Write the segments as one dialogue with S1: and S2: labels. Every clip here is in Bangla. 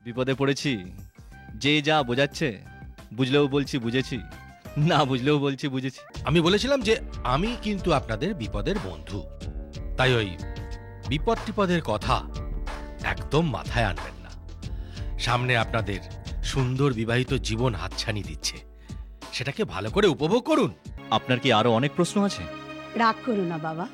S1: বিপদে পড়েছি, যে যা বোঝাচ্ছে বুঝলেও বলছি বুঝেছি, না বুঝলেও বলছি বুঝেছি।
S2: আমি বলেছিলাম যে আমি কিন্তু আপনাদের বিপদের বন্ধু, তাই ওই বিপদ টিপদের কথা একদম মাথায় আনবেন না। সামনে আপনাদের সুন্দর বিবাহিত জীবন হাতছানি দিচ্ছে, সেটাকে ভালো করে উপভোগ করুন।
S1: আপনার কি আরো অনেক প্রশ্ন আছে?
S3: রাগ করো না বাবা,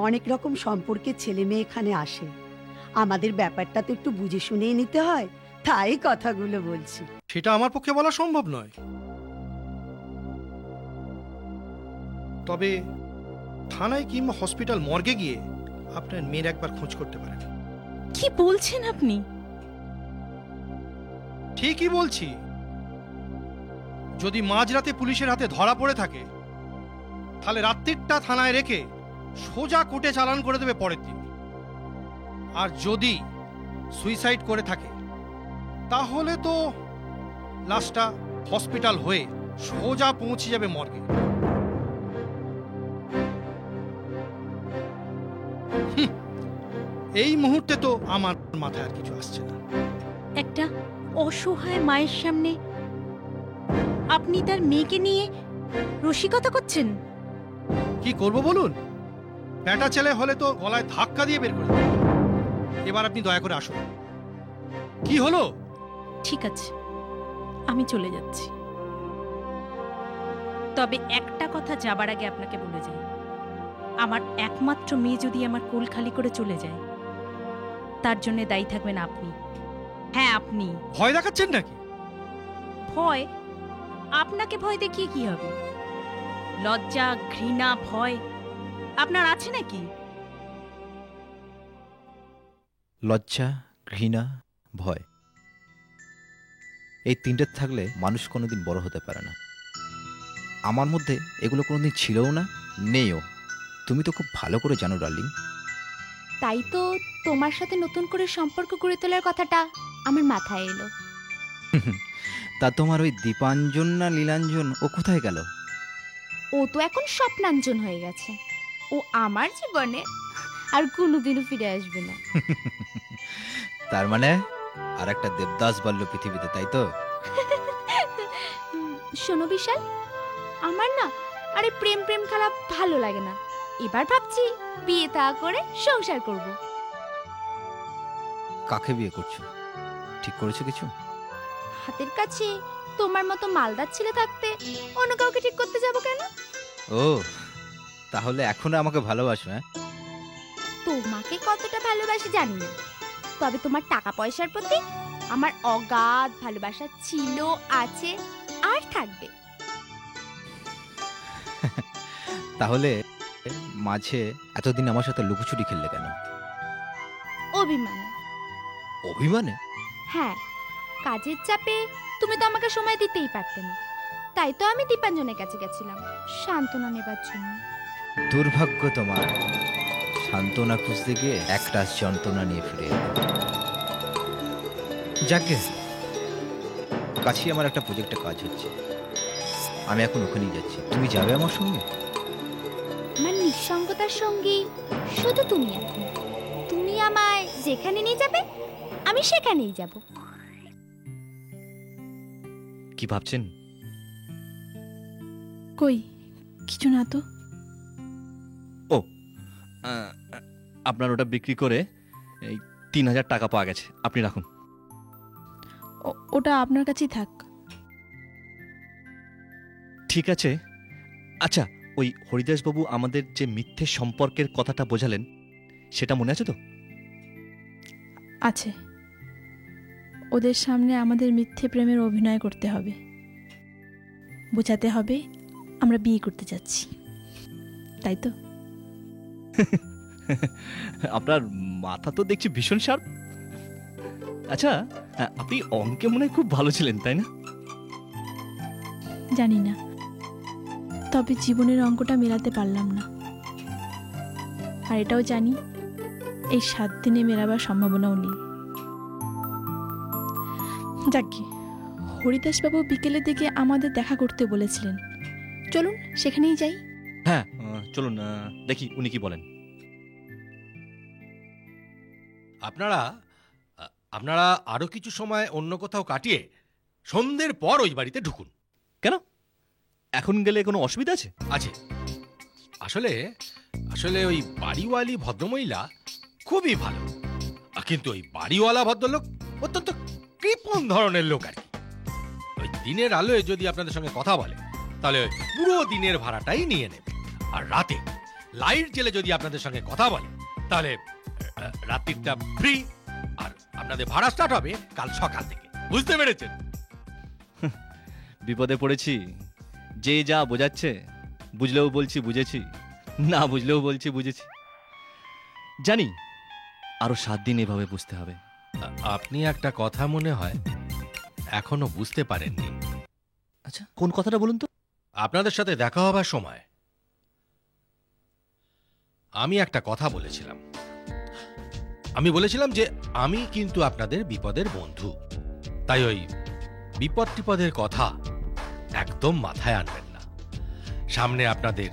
S3: অনেক রকম সম্পর্কের ছেলে মেয়ে এখানে আসে, আমাদের ব্যাপারটা তো একটু বুঝে শুনেই নিতে হয়, তাই কথাগুলো বলছি।
S4: সেটা আমার পক্ষে বলা সম্ভব নয়, তবে থানায় কিংবা হসপিটাল মর্গে গিয়ে আপনার মেয়ের একবার খোঁজ করতে পারেন।
S5: কি বলছেন আপনি?
S4: ঠিকই বলছি, যদি মাঝরাতে পুলিশের হাতে ধরা পড়ে থাকে তাহলে রাত্রিটা থানায় রেখে সোজা কোর্টে চালান করে দেবে পরের দিন। আর যদি সুইসাইড করে থাকে তাহলে তো লাশটা হসপিটাল হয়ে সোজা পৌঁছে যাবে মর্গে। এই মুহূর্তে তো আমার মাথায় আর কিছু আসছে না।
S5: একটা অসহায় মায়ের সামনে আপনি তার মেয়েকে নিয়ে রসিকতা করছেন?
S4: কি করব বলুন, বেটা ছেলে হলে তো গলায় ধাক্কা দিয়ে বের করে দেব। এবার আপনি দয়া করে আসুন। কি হলো?
S5: ঠিক আছে, আমি চলে যাচ্ছি, তবে একটা কথা যাবার আগে আপনাকে বলে যাই, আমার একমাত্র মেয়ে যদি আমার কোল খালি করে চলে যায়, তার জন্য দায়ী থাকবেন আপনি। হ্যাঁ, আপনি।
S4: ভয় দেখাচ্ছেন নাকি?
S5: ভয়? আপনাকে ভয় দেখিয়ে কি হবে? লজ্জা, ঘৃণা, ভয় আপনার আছে নাকি?
S1: লজ্জা, ঘৃণা, ভয়, এই তিনটে থাকলে মানুষ কোনোদিন বড় হতে পারে না। আমার মধ্যে এগুলো কোনোদিন ছিলও না, নেইও। তুমি তো খুব ভালো করে জানো ডার্লিং।
S6: তাই তো তোমার সাথে নতুন করে সম্পর্ক গড়ে তোলার কথাটা আমার মাথায় এলো।
S1: তা তোমার ওই দীপাঞ্জন না লীলাঞ্জন, ও কোথায় গেল?
S6: ও তো এখন স্বপ্নাঞ্জন হয়ে গেছে, ও আমার জীবনে আর কোনোদিনও ফিরে আসবে না।
S1: তার মানে আর একটা দেবদাস বাল্য পৃথিবীতে, তাই তো?
S6: শোনো বিশাল, আমার না আরে প্রেম প্রেম খেলা ভালো লাগে না। এবার ভাবছি বিয়ে তা করে সংসার করব।
S1: কাকে বিয়ে করছো? ঠিক করেছো কিছু?
S6: হাতের কাছে তোমার মতো মালদার ছেলে থাকতে অন্য কাউকে ঠিক করতে যাব কেন?
S1: ও, তাহলে এখনো আমাকে ভালোবাসো? হ্যাঁ,
S6: তোমাকে কতটা ভালোবাসি জানি না, তবে তোমার টাকা পয়সার প্রতি আমার অগাধ ভালোবাসা ছিল, আছে আর থাকবে।
S1: তাহলে মাঝে এতদিন আমার সাথে লুকোচুরি খেললে কেন?
S6: অভিমানে।
S1: অভিমানে?
S6: হ্যাঁ, কাজের চাপে তুমি তো আমাকে সময় দিতেই পারতে না, তাই তো আমি দীপাঞ্জনের কাছে গেছিলাম সান্ত্বনা নেবার জন্য।
S1: দুর্ভাগ্য তোমার, সান্ত্বনা খুঁজতে গিয়ে একটা যন্ত্রণা নিয়ে ফিরে এলে। যাকে কাছে আমার একটা প্রজেক্টে কাজ হচ্ছে, আমি এখন ওখানেই যাচ্ছি। তুমি যাবে আমার সঙ্গে?
S6: আমার নিঃসঙ্গতার সঙ্গী শুধু তুমি। এখন তুমি আমায় যেখানে নিয়ে যাবে আমি সেখানেই যাব।
S1: কি ভাবছেন?
S5: কই কিছু না তো।
S1: ও, আপনার ওটা বিক্রি করে এই 3000 টাকা পাওয়া গেছে, আপনি রাখুন।
S5: ওটা আপনার কাছেই থাক।
S1: ঠিক আছে। আচ্ছা, ওই হরিদাসবাবু আমাদের যে মিথ্যে সম্পর্কের কথাটা বোঝালেন, সেটা মনে আছে তো?
S5: আছে। ওদের সামনে আমাদের মিথ্যে প্রেমের অভিনয় করতে হবে, বোঝাতে হবে আমরা বিয়ে করতে যাচ্ছি, তাই তো?
S1: আপনার মাথা তো দেখছি ভীষণ শার্প। আচ্ছা, আপনি অঙ্কে মনে হয় খুব ভালো ছিলেন, তাই না?
S5: জানি না, তবে জীবনের অঙ্কটা মেলাতে পারলাম না। আর এটাও জানি এই 7 দিনে মেলাবার সম্ভাবনাও নেই। যাকে হরিদাসবাবু বিকেলের দিকে আমাদের দেখা করতে বলেছিলেন, চলুন সেখানেই যাই।
S1: হ্যাঁ, চলুন, দেখি উনি কি বলেন।
S2: আপনারা আপনারা আরো কিছু সময় অন্য কোথাও কাটিয়ে সন্ধ্যের পর ওই বাড়িতে ঢুকুন।
S7: কেন, এখন গেলে কোনো অসুবিধা আছে?
S2: আছে। আসলে আসলে ওই বাড়িওয়ালি ভদ্রমহিলা খুবই ভালো, কিন্তু ওই বাড়িওয়ালা ভদ্রলোক অত্যন্ত কৃপণ ধরনের লোক আর কি। ওই দিনের আলোয় যদি আপনাদের সঙ্গে কথা বলে তাহলে পুরো দিনের ভাড়াটাই নিয়ে নেবে, আর রাতে লাইট জেলে যদি আপনাদের সঙ্গে কথা বলে তাহলে রাত্রিটা ফ্রি, আর আপনাদের ভাড়া স্টার্ট হবে কাল সকাল থেকে। বুঝতে পেরেছেন?
S7: বিপদে পড়েছি, যে যা বোঝাচ্ছে বুঝলেও বলছি বুঝেছি, না বুঝলেও বলছি বুঝেছি। জানি আরো 7 দিন এভাবে বুঝতে হবে।
S2: আপনি একটা কথা মনে হয় এখনো বুঝতে পারেননি।
S7: আচ্ছা, কোন কথাটা বলুন তো?
S2: আপনাদের সাথে দেখা হবার সময় আমি একটা কথা বলেছিলাম। আমি বলেছিলাম যে আমি কিন্তু আপনাদের বিপদের বন্ধু, তাই ওই বিপদ টিপদের কথা একদম মাথায় আনবেন না। সামনে আপনাদের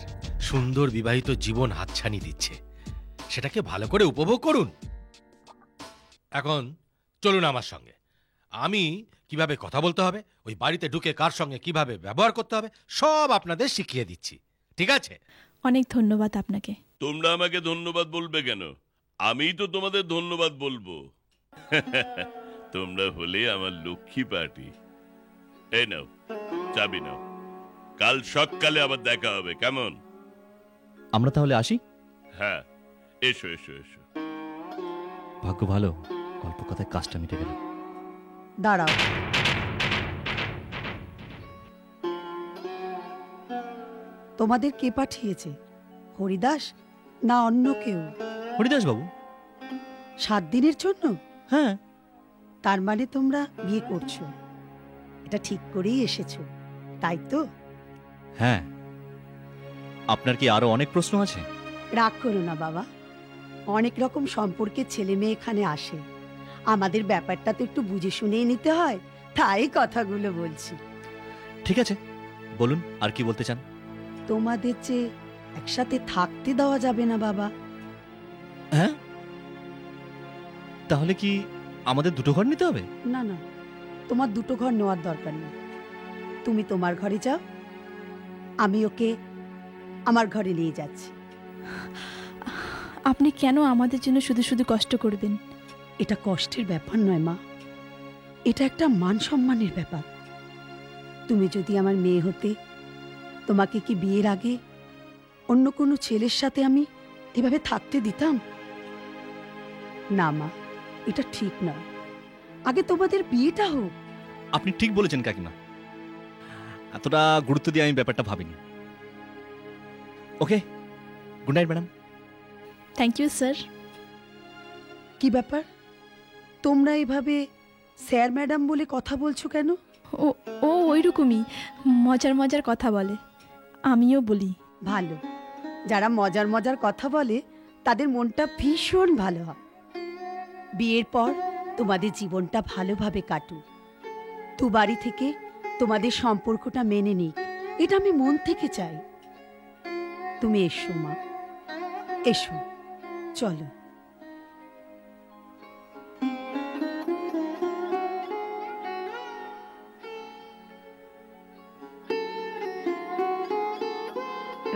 S2: সুন্দর বিবাহিত জীবন হাতছানি দিচ্ছে, সেটাকে ভালো করে উপভোগ করুন। এখন চলুন আমার সঙ্গে, আমি কিভাবে কথা বলতে হবে, ওই বাড়িতে ঢুকে কার সঙ্গে কিভাবে ব্যবহার করতে হবে সব আপনাদের শিখিয়ে দিচ্ছি, ঠিক আছে?
S5: অনেক ধন্যবাদ আপনাকে।
S8: তোমরা আমাকে ধন্যবাদ বলবে কেন? আমিই তো তোমাদের ধন্যবাদ বলবো। তোমরা হলে আমার লক্ষ্মী পার্টি। এই নাও চাবি নাও, কাল সকালে আবার দেখা হবে, কেমন?
S7: আমরা তাহলে আসি।
S8: হ্যাঁ, এসো এসো এসো।
S7: ভাগ্য ভালো, অল্প কথায় কাজটা মিটে গেল।
S3: দাঁড়াও, তোমাদের কে পাঠিয়েছে? হরিদাস না অন্য কেউ?
S7: হরিদাস বাবু।
S3: 7 দিনের জন্য?
S7: হ্যাঁ।
S3: তার মানে তোমরা বিয়ে করছো, এটা ঠিক করেই এসেছো, তাই তো?
S7: হ্যাঁ। আপনার কি আরো অনেক প্রশ্ন আছে?
S3: রাগ করো না বাবা, অনেক রকম সম্পর্কের ছেলে মেয়ে এখানে আসে, আমাদের ব্যাপারটা তো একটু বুঝে শুনেই নিতে হয়, তাই কথাগুলো বলছি।
S7: ঠিক আছে, বলুন আর কি বলতে চান?
S3: তোমাদের যে একসাথে থাকতে দেওয়া যাবে না বাবা।
S7: হ্যাঁ, তাহলে কি আমাদের দুটো ঘর নিতে হবে?
S3: না না, তোমার দুটো ঘর নেওয়ার দরকার নেই, তুমি তোমার ঘরে যাও, আমি ওকে আমার ঘরে নিয়ে যাচ্ছি।
S5: আপনি কেন আমাদের জন্য শুধু শুধু কষ্ট করবেন?
S3: এটা কষ্টের ব্যাপার নয় মা, এটা একটা মান সম্মানের ব্যাপার। তুমি যদি আমার মেয়ে হতে, তোমাকে কি বিয়ের আগে অন্য কোনো ছেলের সাথে আমি এভাবে থাকতে দিতাম? না মা, এটা ঠিক নয়, আগে তোমাদের বিয়েটা হোক।
S7: আপনি ঠিক বলেছেন কাকিমা, এতটা গুরুত্ব দিয়ে আমি ব্যাপারটা ভাবিনি। Okay, good night madam.
S5: Thank you sir.
S3: কি ব্যাপার, তোমরা এভাবে স্যার ম্যাডাম বলে কথা বলছো কেন?
S5: ও ও ওইরকমই, মজার মজার কথা বলে, আমিও বলি।
S3: ভালো, যারা মজার মজার কথা বলে তাদের মনটা ভীষণ ভালো হয়। বিয়ের পর তোমাদের জীবনটা ভালোভাবে কাটুক, দু বাড়ি থেকে তোমাদের সম্পর্কটা মেনে নিক, এটা আমি মন থেকে চাই। তুমি এসো মা, এসো, চলো।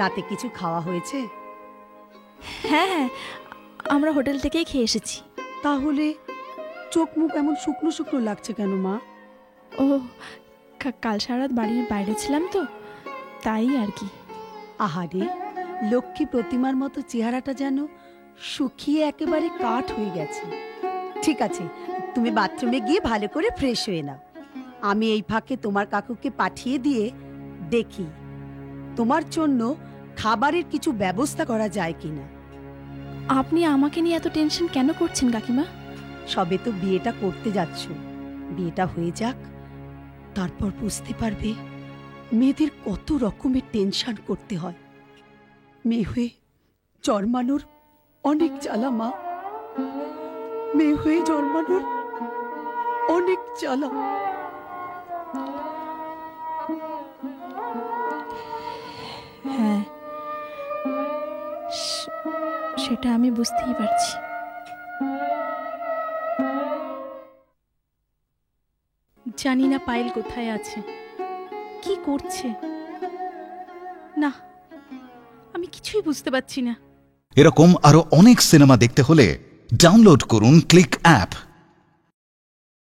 S3: রাতে কিছু খাওয়া হয়েছে?
S5: হ্যাঁ হ্যাঁ, আমরা হোটেল থেকেই খেয়ে এসেছি।
S3: তাহলে চোখ মুখ এমন শুকনো শুকনো লাগছে কেন মা?
S5: ও, কাল সারা রাত বাড়ির বাইরে ছিলাম তো, তাই আর কি।
S3: আহারে, লক্ষ্মী প্রতিমার মতো চেহারাটা যেন শুকিয়ে একেবারে কাঠ হয়ে গেছে। ঠিক আছে, তুমি বাথরুমে গিয়ে ভালো করে ফ্রেশ হয়ে নাও, আমি এই ফাঁকে তোমার কাকুকে পাঠিয়ে দিয়ে দেখি তোমার জন্য খাবারের কিছু ব্যবস্থা করা যায় কিনা।
S5: আপনি আমাকে নিয়ে এত টেনশন কেন করছেন কাকিমা?
S3: সবে তো বিয়েটা করতে যাচ্ছ, বিয়েটা হয়ে যাক, তারপর বুঝতে পারবে মেয়েদের কত রকমের টেনশন করতে হয়। মেয়ে হয়ে জন্মানোর অনেক জ্বালা মা, মেয়ে হয়ে জন্মানোর অনেক জ্বালা।
S5: হ্যাঁ, সেটা আমি বুঝতেই পারছি। জানি না পায়েল কোথায় আছে, কি করছে। না, আমি কিছুই বুঝতে পারছি না।
S9: এরকম আরো অনেক সিনেমা দেখতে হলে ডাউনলোড করুন ক্লিক অ্যাপ।